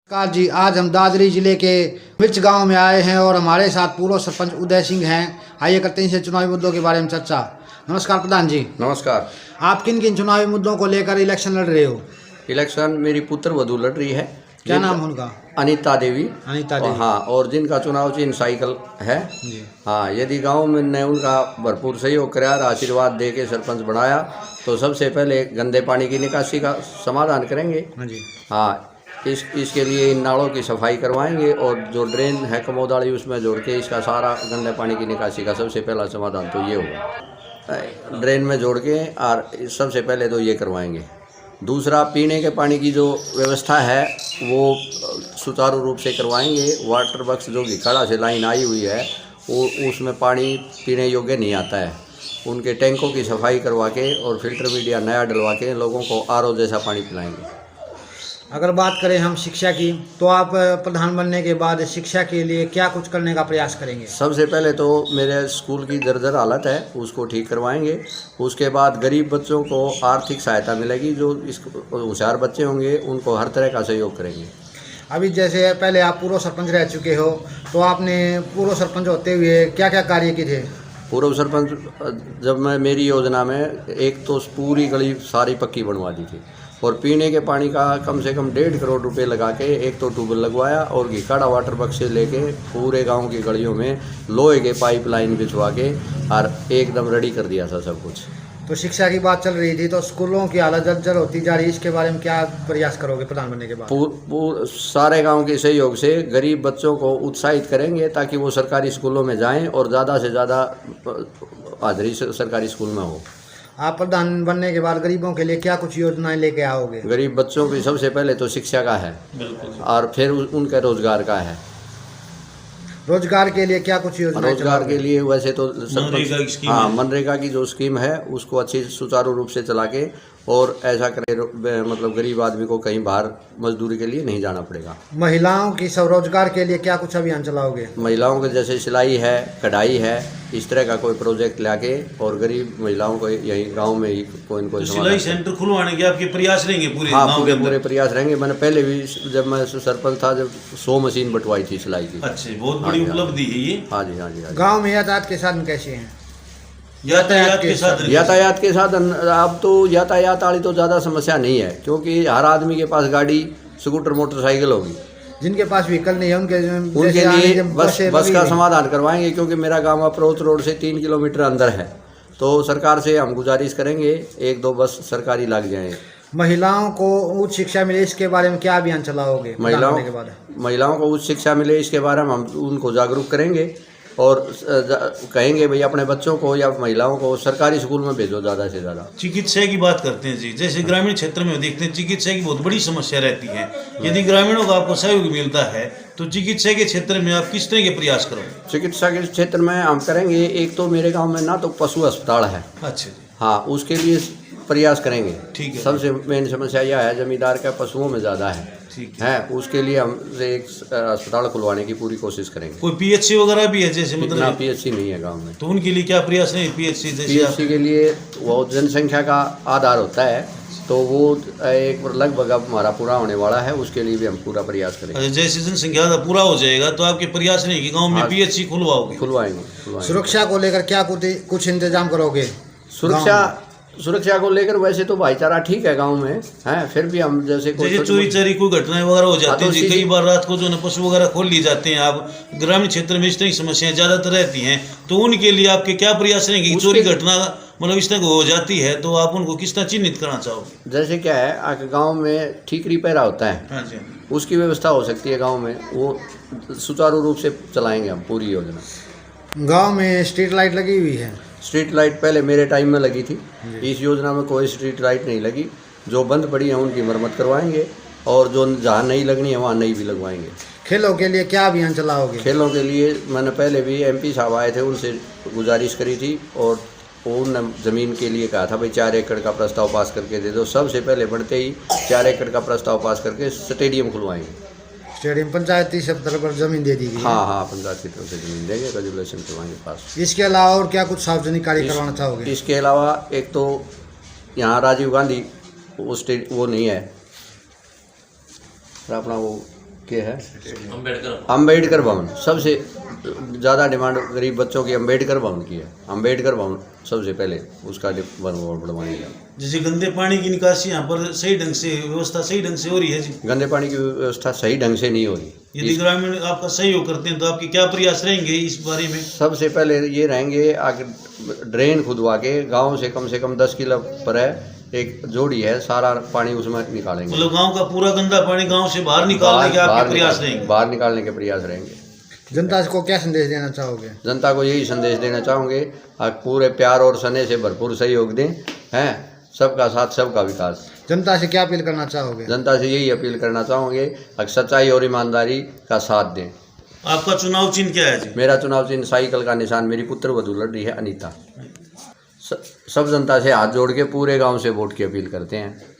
नमस्कार जी, आज हम दादरी जिले के मिर्च गांव में आए हैं और हमारे साथ पूर्व सरपंच उदय सिंह हैं। आइए करते हैं इनसे चुनावी मुद्दों के बारे में चर्चा। नमस्कार प्रधान जी। नमस्कार। आप किन किन चुनावी मुद्दों को लेकर इलेक्शन लड़ रहे हो? इलेक्शन मेरी पुत्र वधू लड़ रही है। क्या नाम है उनका? अनीता देवी। अनीता देवी। हाँ, और जिनका चुनाव चिन्ह साइकिल है जी। हाँ, यदि गांव में ने उनका भरपूर सहयोग कराया और आशीर्वाद दे के सरपंच बनाया तो सबसे पहले गंदे पानी की निकासी का समाधान करेंगे। हाँ जी। हाँ, इसके लिए इन नालों की सफाई करवाएंगे और जो ड्रेन है कमोदाड़ी उसमें जोड़ के इसका सारा गंदे पानी की निकासी का सबसे पहला समाधान तो ये होगा, ड्रेन में जोड़ के। और सबसे पहले तो ये करवाएंगे। दूसरा, पीने के पानी की जो व्यवस्था है वो सुचारू रूप से करवाएंगे। वाटर बक्स जो घिकाड़ा से लाइन आई हुई है वो उसमें पानी पीने योग्य नहीं आता है। उनके टैंकों की सफाई करवा के और फिल्टर मीडिया नया डलवा के लोगों को आरओ जैसा पानी पिलाएंगे। अगर बात करें हम शिक्षा की, तो आप प्रधान बनने के बाद शिक्षा के लिए क्या कुछ करने का प्रयास करेंगे? सबसे पहले तो मेरे स्कूल की जर्जर हालत है उसको ठीक करवाएंगे। उसके बाद गरीब बच्चों को आर्थिक सहायता मिलेगी। जो इस होशियार बच्चे होंगे उनको हर तरह का सहयोग करेंगे। अभी जैसे पहले आप पूर्व सरपंच रह चुके हो, तो आपने पूर्व सरपंच होते हुए क्या क्या कार्य किए थे? पूर्व सरपंच जब मैं मेरी योजना में एक तो पूरी गली सारी पक्की बनवा दी थी और पीने के पानी का कम से कम 1.5 करोड़ रुपए लगा के एक तो ट्यूबवेल लगवाया और घिकाड़ा वाटर बक्स से लेके पूरे गांव की गलियों में लोहे के पाइपलाइन बिछवा के और एकदम रेडी कर दिया था सब कुछ। तो शिक्षा की बात चल रही थी, तो स्कूलों की हालत जर्जर होती जा रही है, इसके बारे में क्या प्रयास करोगे प्रधान बनने के बाद? सारे गांव के सहयोग से गरीब बच्चों को उत्साहित करेंगे ताकि वो सरकारी स्कूलों में जाएं और ज़्यादा से ज़्यादा हाजिरी सरकारी स्कूल में हो। आप प्रधान बनने के बाद गरीबों के लिए क्या कुछ योजनाएं लेके आओगे? गरीब बच्चों की सबसे पहले तो शिक्षा का है और फिर उनके रोजगार का है। रोजगार के लिए क्या कुछ योजना? रोजगार के लिए वैसे तो मनरेगा की जो स्कीम है उसको अच्छी सुचारू रूप से चला के और ऐसा करे मतलब गरीब आदमी को कहीं बाहर मजदूरी के लिए नहीं जाना पड़ेगा। महिलाओं की स्वरोजगार के लिए क्या कुछ अभियान चलाओगे? महिलाओं के जैसे सिलाई है, कढ़ाई है, इस तरह का कोई प्रोजेक्ट लाके और गरीब महिलाओं को यहीं गांव में ही कोई न कोई सिलाई सेंटर खुलवाने के आपके प्रयास रहेंगे पूरे? हाँ, पूरे प्रयास रहेंगे। मैंने पहले भी जब मैं सरपंच था जब 100 मशीन बंटवाई थी सिलाई की। अच्छे, बहुत बड़ी उपलब्धि है ये। हाँ जी, हाँ जी। गाँव में यातायात के साधन कैसे हैं? यातायात के साधन अब तो यातायात वाली तो ज़्यादा समस्या नहीं है क्योंकि हर आदमी के पास गाड़ी, स्कूटर, मोटरसाइकिल होगी। जिनके पास व्हीकल नहीं है उनके लिए बस का समाधान करवाएंगे क्योंकि मेरा गांव अप्रोच रोड से 3 किलोमीटर अंदर है। तो सरकार से हम गुजारिश करेंगे 1-2 बस सरकारी लग जाए। महिलाओं को उच्च शिक्षा मिले, इसके बारे में क्या अभियान चलाओगे? महिलाओं को उच्च शिक्षा मिले इसके बारे में हम उनको जागरूक करेंगे और कहेंगे भाई अपने बच्चों को या महिलाओं को सरकारी स्कूल में भेजो ज़्यादा से ज़्यादा। चिकित्सा की बात करते हैं जी, जैसे ग्रामीण क्षेत्र में देखते हैं चिकित्सा की बहुत बड़ी समस्या रहती है। यदि ग्रामीणों को आपको सहयोग मिलता है तो चिकित्सा के क्षेत्र में आप किस तरह के प्रयास करोगे? चिकित्सा के क्षेत्र में हम करेंगे, एक तो मेरे गाँव में ना तो पशु अस्पताल है। अच्छा जी। हाँ, उसके लिए प्रयास करेंगे। ठीक है। सबसे मेन समस्या यह है जमींदार का पशुओं में ज़्यादा है। ठीक है, उसके लिए हम एक अस्पताल खुलवाने की पूरी कोशिश करेंगे। कोई पीएचसी वगैरह भी है जैसे? मतलब ना, पीएचसी नहीं है गांव में। तो उनके लिए क्या प्रयास नहीं? पीएचसी के लिए वो जनसंख्या का आधार होता है तो वो एक लगभग अब हमारा पूरा होने वाला है, उसके लिए भी हम पूरा प्रयास करेंगे। जैसे जनसंख्या पूरा हो जाएगा तो आपके प्रयास नहीं कि गाँव में पीएचसी खुलवाएंगे। सुरक्षा को लेकर क्या कुछ इंतजाम करोगे? सुरक्षा को लेकर वैसे तो भाईचारा ठीक है गांव में है, फिर भी हम जैसे चोरी चारी कोई घटनाएं वगैरह हो जाती है, कई बार रात को जो है पशु वगैरह खोल लिए जाते हैं। आप ग्रामीण क्षेत्र में इस तरह की समस्याएं ज्यादातर रहती हैं, तो उनके लिए आपके क्या प्रयास रहेंगे कि चोरी घटना मतलब इस तरह हो जाती है तो आप उनको किस तरह चिन्हित करना चाहोगे? जैसे क्या है आके गाँव में ठीकरी पैरा होता है। हाँ जी। उसकी व्यवस्था हो सकती है गाँव में, वो सुचारू रूप से चलाएंगे हम पूरी योजना। गाँव में स्ट्रीट लाइट लगी हुई है? स्ट्रीट लाइट पहले मेरे टाइम में लगी थी, इस योजना में कोई स्ट्रीट लाइट नहीं लगी। जो बंद पड़ी है उनकी मरम्मत करवाएंगे और जो जहाँ नहीं लगनी है वहाँ नई भी लगवाएंगे। खेलों के लिए क्या अभियान चलाओगे? खेलों के लिए मैंने पहले भी MP साहब आए थे, उनसे गुजारिश करी थी और उन्होंने ज़मीन के लिए कहा था भाई 4 एकड़ का प्रस्ताव पास करके दे दो। सबसे पहले बढ़ते ही 4 एकड़ का प्रस्ताव पास करके स्टेडियम खुलवाएंगे। स्टेडियम पंचायती स्तर पर जमीन दे दी गई? हाँ, पंचायत की तरफ से जमीन देंगे, रेजुलेशन करवाएंगे पास। इसके अलावा और क्या कुछ सार्वजनिक कार्य करवाना चाहोगे? इसके अलावा एक तो यहाँ राजीव गांधी वो नहीं है, अपना वो के है अम्बेडकर भवन। सबसे ज़्यादा डिमांड गरीब बच्चों की अम्बेडकर भवन की है। अम्बेडकर भवन सबसे पहले उसका बढ़वाएंगे। जैसे गंदे पानी की निकासी यहाँ पर सही ढंग से व्यवस्था सही ढंग से हो रही है जी? गंदे पानी की व्यवस्था सही ढंग से नहीं हो रही। यदि ग्रामीण आपका सहयोग करते हैं तो आपके क्या प्रयास रहेंगे इस बारे में? सबसे पहले ये रहेंगे आगे ड्रेन खुदवा के गांव से कम 10 किलो पर है एक जोड़ी है, सारा पानी उसमें निकालेंगे। मतलब गांव का पूरा गंदा पानी गांव से बाहर निकालने के आपके प्रयास रहेंगे? बाहर निकालने के प्रयास रहेंगे। जनता को क्या संदेश देना चाहोगे? जनता को यही संदेश देना चाहूँगे पूरे प्यार और स्नेह से भरपूर सहयोग दें, हैं सबका साथ सबका विकास। जनता से क्या अपील करना चाहोगे? जनता से यही अपील करना चाहूँगे सच्चाई और ईमानदारी का साथ दें। आपका चुनाव चिन्ह क्या है जी? मेरा चुनाव चिन्ह साइकिल का निशान, मेरी पुत्र वधू लड़ रही है अनीता। सब जनता से हाथ जोड़ के पूरे गांव से वोट की अपील करते हैं।